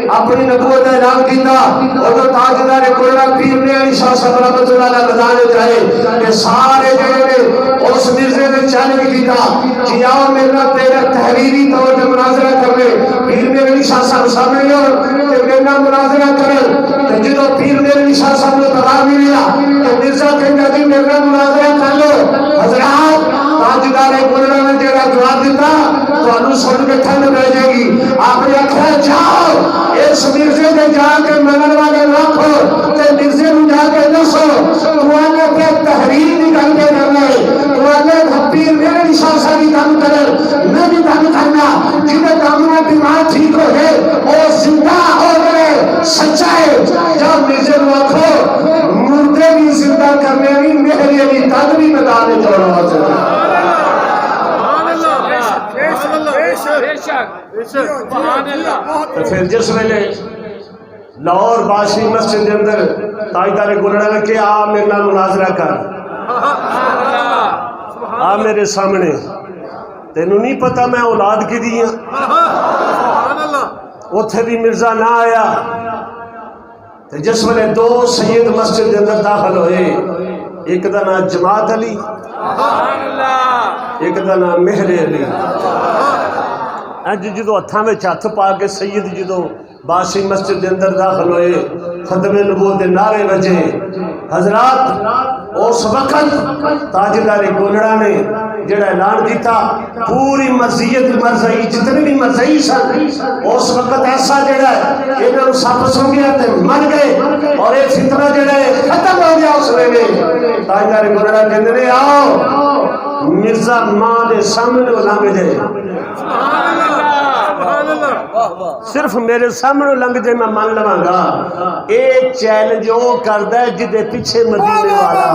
اپنی نبوت کا اعلان کیتا اور تو تاجدار کلرا پیر نے علی شاہ صاحب رحمۃ اللہ علیہ بتانے چاہے کہ سارے جڑے نے اس مرزے نے چیلنج کیتا کہ آؤ میرا تیرا تحریری طور پہ مناظرہ کرنے پیر نے علی شاہ صاحب سامنے اور کہ میرا مناظرہ کرن تے جدو پیر نے علی شاہ صاحب نے قرار ملیا کہ مرزا کہتا کہ میرا مناظرہ کر لو حضرات تاجدار کلرا نے جڑا جواب دیتا تو سن کے ٹھنڈ رہ جائے گی آپ نے آخر جاؤ اس مرزے نے جا کے منن والے رکھو تے مرزے نے جا کے دسو توانے پہ تحریر دی گل پہ کرنا ہے توانے پیر میرے نشان سے بھی کام کرے میں بھی کام کرنا جنہیں کام میں بیمار ٹھیک ہو گئے وہ زندہ ہو گئے سچا ہے جب مرزے نے رکھو مردے بھی زندہ کرنے بھی میرے بھی تد بھی بتانے جوڑا ہو سکتا تو پھر جس ویلے لاہور بادشاہی مسجد کے اندر تاجدار گلڑا نے کہ آ میرے نال مناظرہ کر آ میرے سامنے تینوں نہیں پتا میں اولاد کی دی اتھے بھی مرزا نہ آیا جس ویلے دو سید مسجد کے اندر داخل ہوئے ایک دا نام جماعت علی ایک دا نام مہر علی جدو ہتھاں میں ہتھ پا کے سید جدو بادشاہی مسجد کے اندر داخل ہوئے ختم نبوت کے نعرے بجے حضرات اس وقت تاجدار گولڑا نے جڑا اعلان کیتا پوری مرضیت مرضی جتنے بھی مرضی سن اس وقت ایسا جڑا ہے انہاں نوں سپ سو گیا تے مر گئے اور یہ فتنہ جڑا ہے ختم ہو گیا اس ویلے تاجدار گولڑا کہندے نے آؤ مرزا ماں دے سامنے لنگ جائے صرف میرے سامنے لنگ جائے میں مان لواں گا اے چیلنج وہ کردا ہے جدے پیچھے مدینے والا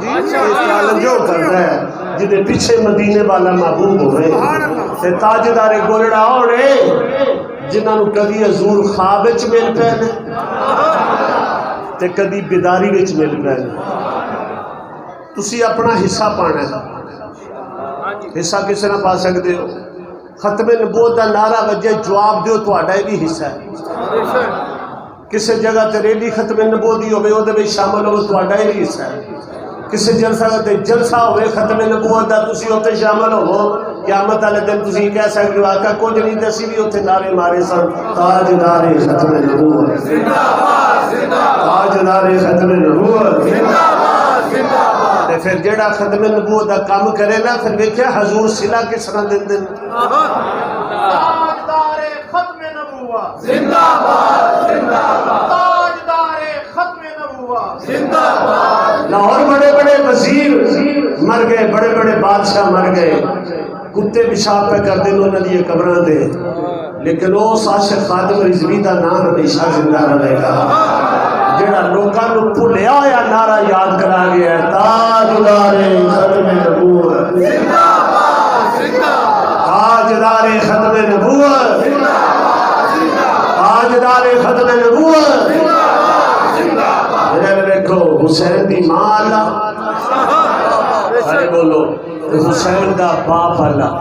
جی چیلنج وہ کردا ہے جدے پیچھے مدینے والا محبوب ہوئے تے تاجدار گولڑا ہونے جنہاں نوں کدی حضور خواب وچ مل پے نے تے کدی بیداری وچ مل پے نے تسی اپنا حصہ پانا ہے حصہ کسے نہ پا سکتے ہو ختم نبوت کا نعرہ وجے جواب دیو تہاڈا یہ بھی حصہ ہے کسی جگہ تے ریلی ختم نبوت دی ہوے اودے وچ شامل ہو تہاڈا یہ بھی حصہ ہے کسی جلسہ تے جلسہ ہوے ختم نبوت دا تسی اوتے شامل ہو قیامت والے دن تسی کہہ سکتے ہو آقا کچھ نہیں تے اسی بھی اوتھے نعرے مارے سن تاجدار ختم نبوت زندہ باد زندہ باد تاجدار ختم نبوت زندہ باد زندہ باد تے پھر جڑا ختم نبوت دا کام کرے نا پھر ویکھیا حضور صلہ کس طرح دیندے تاجدار ختم نبوت زندہ باد زندہ باد تاجدار ختم نبوت زندہ باد لاہور بڑے بڑے وزیر مر گئے بڑے بڑے بادشاہ مر گئے کتے پیشاب پہ کر دیں انہوں نے قبراں دے لیکن وہ عاشق خادم رضوی دا نام ہمیشہ زندہ رہے گا جڑا لوکاں نوں بھلیا ہویا نعرہ یاد کرا گیا ہے تاجدار ختم نبوت زندہ باد زندہ تاجدار ختم نبوت زندہ باد زندہ تاجدار ختم نبوت زندہ باد زندہ باد دیکھو حسین دی ماں اللہ سارے بولو حسین دا باپ اللہ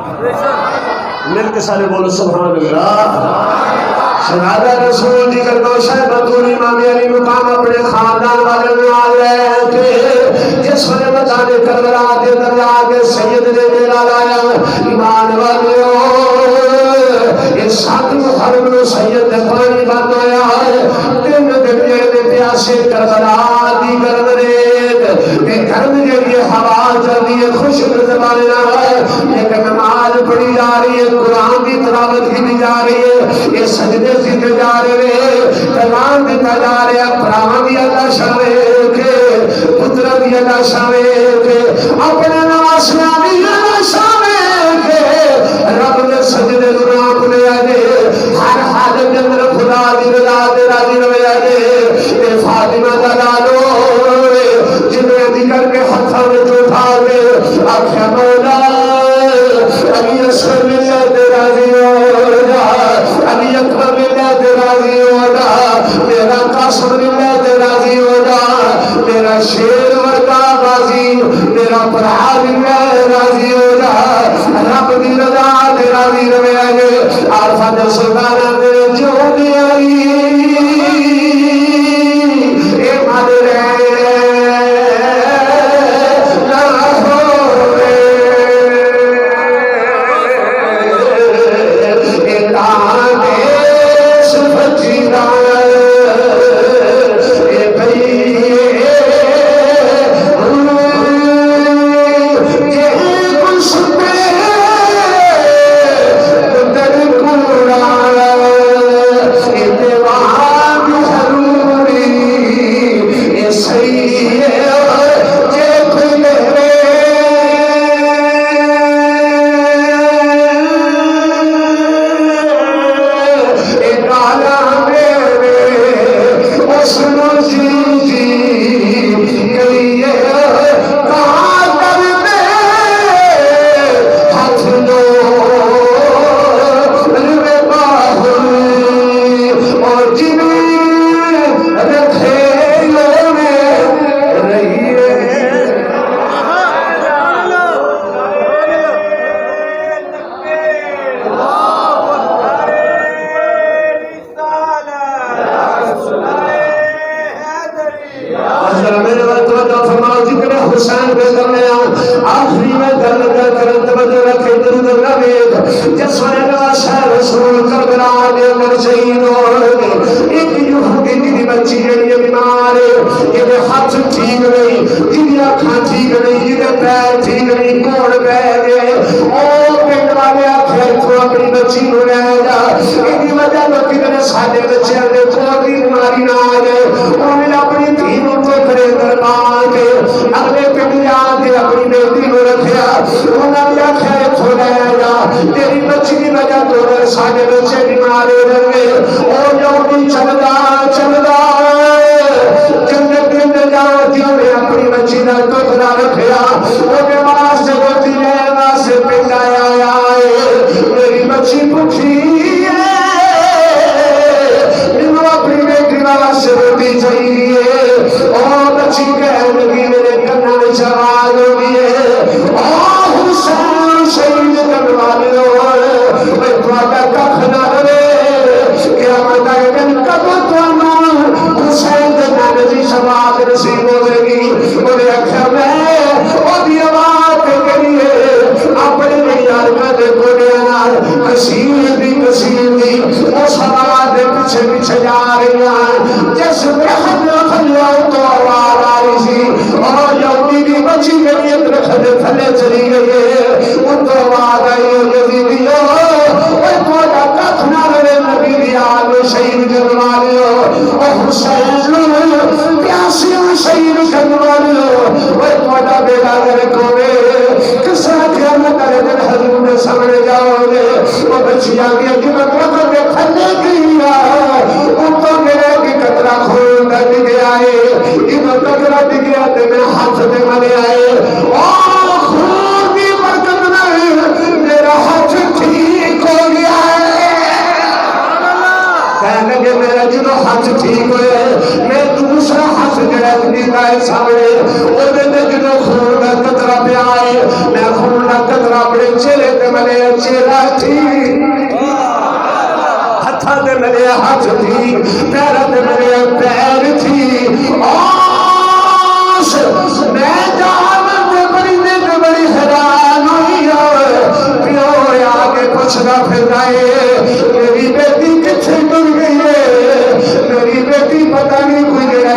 مل کے سارے بولو سبحان اللہ شہادہ رسول دی گردوش ہے بطور امام علی مقام اپنے خاندان والے میں آلے کے جس وقت بتانے کربلا دے در آگے سید نے میرا لایا ایمان والیوں اس ساتھ محرم میں سید نے پانی بند آیا ہے تین دنیا میں پیاسے کربلا دی گرم ریت کہ گرم جڑی رہی ہے، خوشک زبان ہے، لیکن نماز پڑھی جا رہی ہے، قرآن کی تلاوت کی بھی جا رہی ہے، یہ سجدے سیدھے جا رہے ہیں، پیغام دیتا جا رہا ہے، پراواں دی ادا شاوے کے پتر دی ادا شاوے کے اپنے نواسیاں دی ادا شاوے کے رب نے سجدے نام لے آئے، ہر حال کے اندر خدا دی رضا دے راضی رہے آئے، اے فاطمہ دا لالو جنہیں ذکر کے ہتھاں وچ اٹھا کے آکھیا مولا علی اصغر ملے تے راضی ہو جا، علی اکبر ملے تے راضی ہو جا، میرا قاسم ملے تے راضی ہو جا، میرا شیر ورگا غازی میرا برا ملے راضی ہو جا، رب دی رضا تے راضی رہے عارفہ دے سلطانہ دے جو دی آئی اے مادر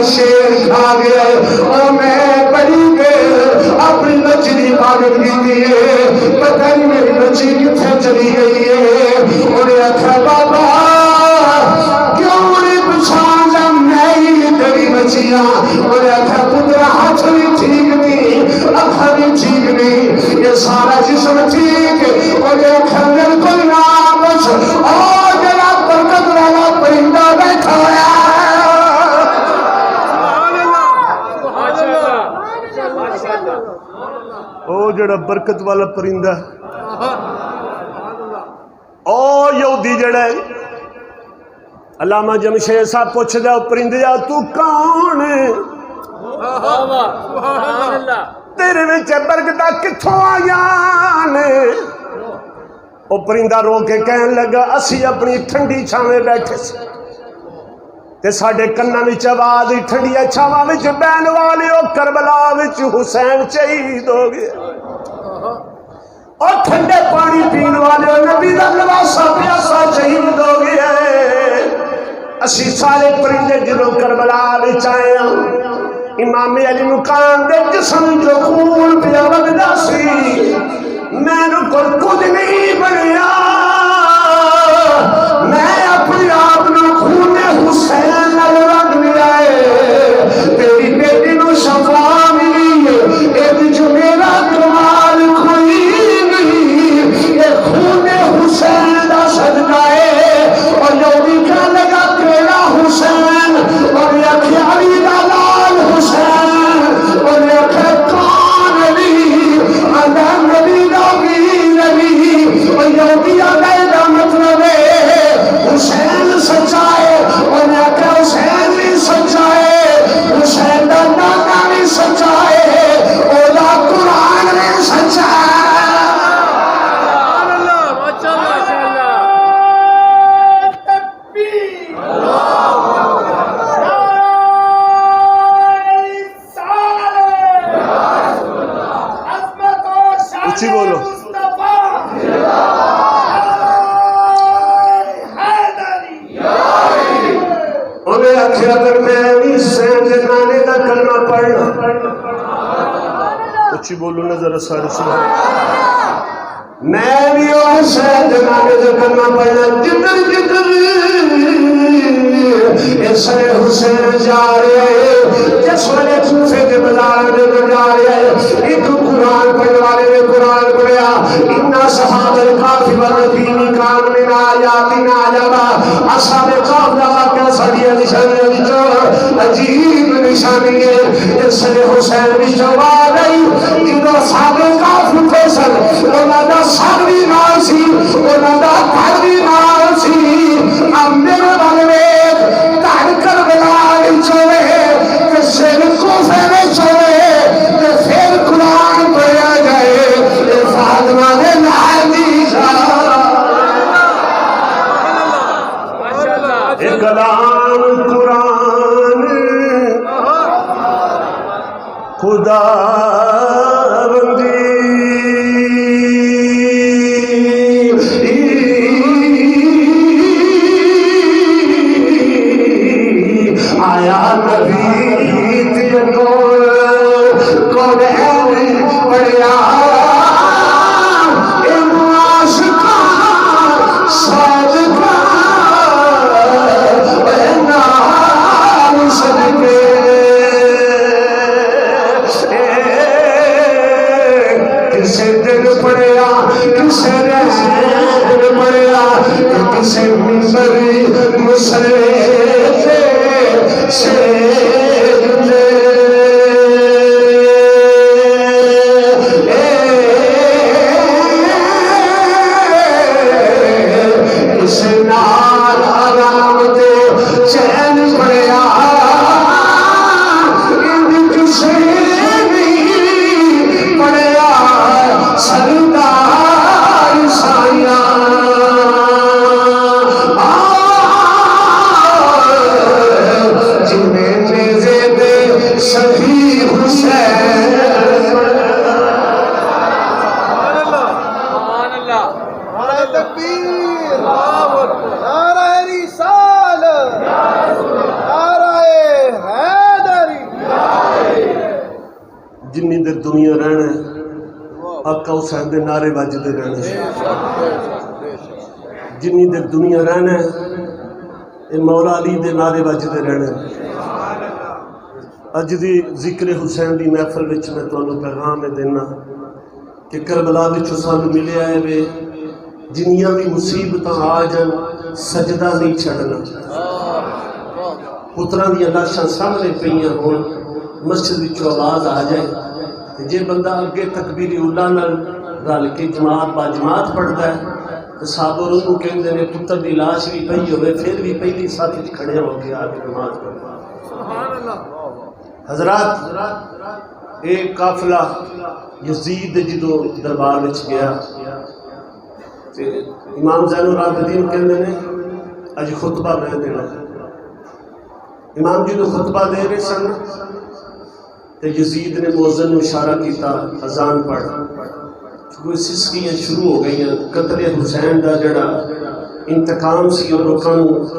شیر کھا گیا اور میں بڑی اپنی مچھلی کتنے چلی گئی ہے؟ انہیں آخیا بابا کیوں نہیں پچھان جا میں تیری بچیاں؟ انہیں آخیا پترا ہاتھ بھی ٹھیک نہیں، اکھا بھی ٹھیک نہیں، یہ سارا جسم ٹھیک ہے۔ انہیں آخیا میرے کوئی نام بچ اور جڑا برکت والا پرندہ بیٹھا ہوا او جڑا برکت والا پرندہ او یہودی جڑا ہے علامہ جمشید صاحب پوچھ دیا پرندیا تو کون ہے؟ تیرے وچ برکتاں کتھوں آیاں نے؟ او پرندہ رو کے کہن لگا اسی اپنی ٹھنڈی چھاویں بیٹھے سے تے ساڈے کناں وچ آواز ٹھنڈیاں چھاواں وچ بہن والے او کربلا وچ حسین شہید ہو گیا، اور ٹھنڈے پانی پین والے نبی دا نواسا پیاسا شہید ہو گیا ہے۔ اسی سارے پرندے جدوں کربلا وچ آئے امام علی مقام دے جسم جو خون پیا وگدا سی، میں کو کچھ نہیں بنیا، میں اپنے آپ نو خون حسین نال رنگ لیا ہے۔ تیری بیٹی نو شفا ملی ہے، ایک جو میرا کمال کوئی نہیں، یہ خون حسین دا صدقہ ہے۔ اور جو بھی کہنے لگا تیرا حسین، اور یہ علی دا لال حسین، اور یہ کون علی اللہ نبی دا ویر علی، اور یہودی آگئے دا مطلب ہے حسین سچا ہے، اور یہ کہ حسین بھی سچا ہے، حسین دا نانا بھی سچا ہے، اور دا قرآن بھی سچا ہے۔ اچھی بولو انہیں آخیا اگر میں بھی حسین کے نانے کا کلمہ پڑھنا، اچھی بولو نظر سارے سنا، میں بھی حسین کے نانے کا کلمہ پڑھنا، جدر جدر اسے حسین جا رہے جس والے کوفے کے بازار میں جا رہے ایک قرآن پڑھنے والے نے قرآن پڑھیا اِنَّا صحاب الْقَافِ وَالْرَقِيمِ كَانُ مِنْ آيَاتِنَا عَجَبًا۔ اصحاب قاف دا واقعہ ساڈیاں نشانیاں وچوں عجیب نشانی ہے۔ اس نے حسین وچوں آ گئی جدوں اصحاب قاف اٹھے سن، انہاں دا سر بھی نال سی، انہاں دا گھر بھی نال سی۔ اب میرے والے گھر کربلا وچ ہوئے تے سر کوفے وچ ہوئے تے پھر قرآن پڑھیا جائے فاطمہ نے نال دی کلام قرآن خدا بندی آیا نبی تیرے کو پڑھیا کسے دل پڑیا کسے رہن پڑیا کسے مصری مسئلے سے کسے نال آرام دے چین پڑیا کسے نہیں پڑیا سردار سائیاں جنہیں نیزے دے سبھی حسین نعرہ تکبیر، نعرہ رسالت، نعرہ حیدری۔ جنی دیر دنیا رہنا ہے آقا حسین دے نعرے وجدے رہنے جنی دے دنیا رہنا ہے مولا علی دے نعرے وجدے رہنے اج دی ذکر حسین دی محفل وچ میں تانوں پیغام دینا کہ کربلا وچ سانوں ملیا ہے وے جنیاں بھی مصیبتاں آ جان سجدہ نہیں چھڑنا پتراں دی لاشاں سامنے پئیاں ہون مسجد وچ آواز آ جائے جے بندہ اگے تکبیر اولا نال رل کے جماعت با جماعت پڑھدا ہے تے صحابہ انہوں کہندے نے پتر دی لاش بھی پئی ہوے پھر بھی پہلی صف وچ کھڑے ہو کے آ کے نماز پڑھدا سبحان اللہ حضرات ایک قافلہ یزید جدو دربار وچ گیا تے امام زین العابدین کہندے نے اج خطبہ میں دینا امام جی تو خطبہ دے رہے سن تے یزید نے مؤذن نوں اشارہ کیتا اذان پڑھ کوئی سسکیاں شروع ہو گئی قتل حسین دا جڑا انتقام سی اور لوکاں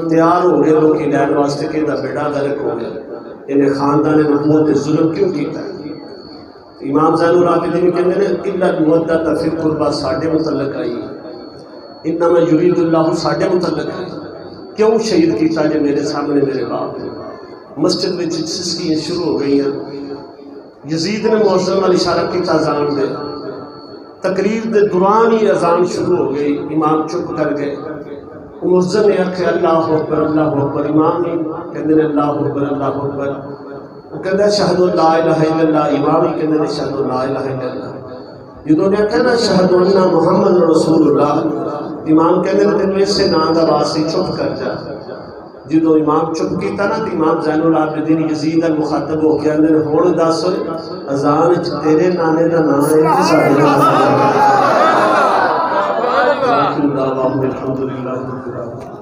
تیار ہو گئے لوکی لین واسطے کہ دا بیڑا غرق ہو گیا انہیں خاندان محمود نے ظلم کیوں کیتا ہے امام زین العابدین کہندے نے الا المودۃ فی القربى ساڈے متعلق آئی انما یرید اللہ ساڈے متعلق آئی کیوں شہید کیتا جے میرے سامنے میرے باپ نے مسجد میں سسکیاں شروع ہو گئی ہیں یزید نے مؤذن نال اشارہ کیتا اذان دے تقریر دے دوران ہی اذان شروع ہو گئی امام چپ کر گئے مؤذن نے آکھے اللہ اکبر امام نے کہندے نے اللہ اکبر وہ کہندا اشہد لا الہ الا اللہ امام ہی کہندے نے اشہد لا الہ الا اللہ جدوں نے کہا نا اشہد ان محمد رسول اللہ امام کہندے نے تینوں اس سے نام دا واسطے چپ کر جا جدوں امام چپ کیتا نا تے امام زین العابدین یزید المخاطب ہو کے کہندے نے ہن دس اذان وچ تیرے نانے دا نام ہے کہ ساڈے نام دا الحمدللہ